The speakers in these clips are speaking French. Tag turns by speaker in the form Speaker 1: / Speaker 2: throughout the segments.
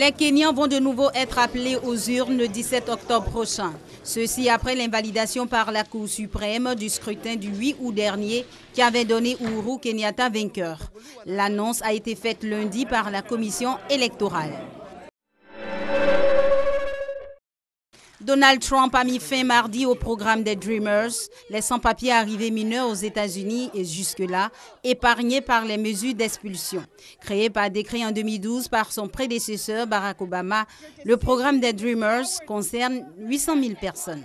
Speaker 1: Les Kenyans vont de nouveau être appelés aux urnes le 17 octobre prochain. Ceci après l'invalidation par la Cour suprême du scrutin du 8 août dernier qui avait donné Uhuru Kenyatta vainqueur. L'annonce a été faite lundi par la commission électorale. Donald Trump a mis fin mardi au programme des Dreamers, les sans-papiers arrivés mineurs aux États-Unis et jusque-là épargnés par les mesures d'expulsion. Créé par décret en 2012 par son prédécesseur Barack Obama, le programme des Dreamers concerne 800 000 personnes.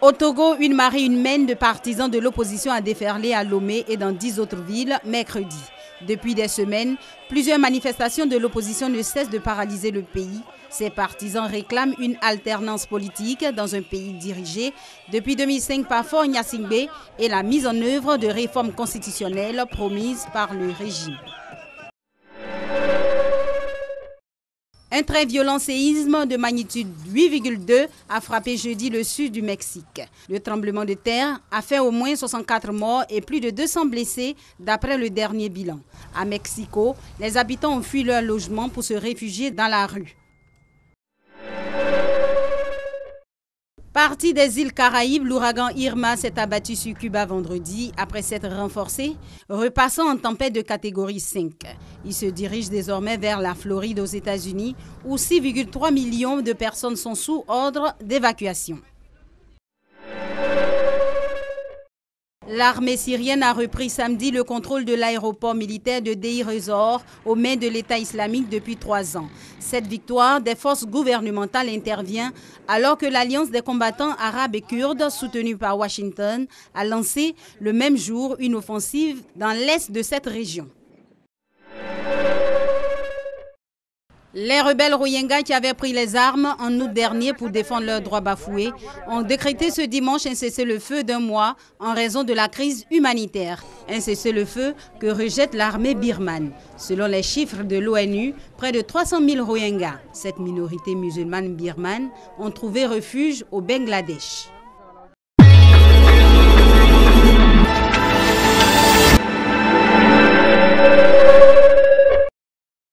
Speaker 1: Au Togo, une marée humaine de partisans de l'opposition a déferlé à Lomé et dans 10 autres villes mercredi. Depuis des semaines, plusieurs manifestations de l'opposition ne cessent de paralyser le pays. Ces partisans réclament une alternance politique dans un pays dirigé depuis 2005 par Faure Gnassingbé et la mise en œuvre de réformes constitutionnelles promises par le régime. Un très violent séisme de magnitude 8,2 a frappé jeudi le sud du Mexique. Le tremblement de terre a fait au moins 64 morts et plus de 200 blessés d'après le dernier bilan. À Mexico, les habitants ont fui leur logement pour se réfugier dans la rue. Parti des îles Caraïbes, l'ouragan Irma s'est abattu sur Cuba vendredi après s'être renforcé, repassant en tempête de catégorie 5. Il se dirige désormais vers la Floride aux États-Unis où 6,3 millions de personnes sont sous ordre d'évacuation. L'armée syrienne a repris samedi le contrôle de l'aéroport militaire de Deir ez-Zor aux mains de l'État islamique depuis 3 ans. Cette victoire des forces gouvernementales intervient alors que l'Alliance des combattants arabes et kurdes, soutenue par Washington, a lancé le même jour une offensive dans l'est de cette région. Les rebelles Rohingyas qui avaient pris les armes en août dernier pour défendre leurs droits bafoués ont décrété ce dimanche un cessez-le-feu d'1 mois en raison de la crise humanitaire. Un cessez-le-feu que rejette l'armée birmane. Selon les chiffres de l'ONU, près de 300 000 Rohingyas, cette minorité musulmane birmane, ont trouvé refuge au Bangladesh.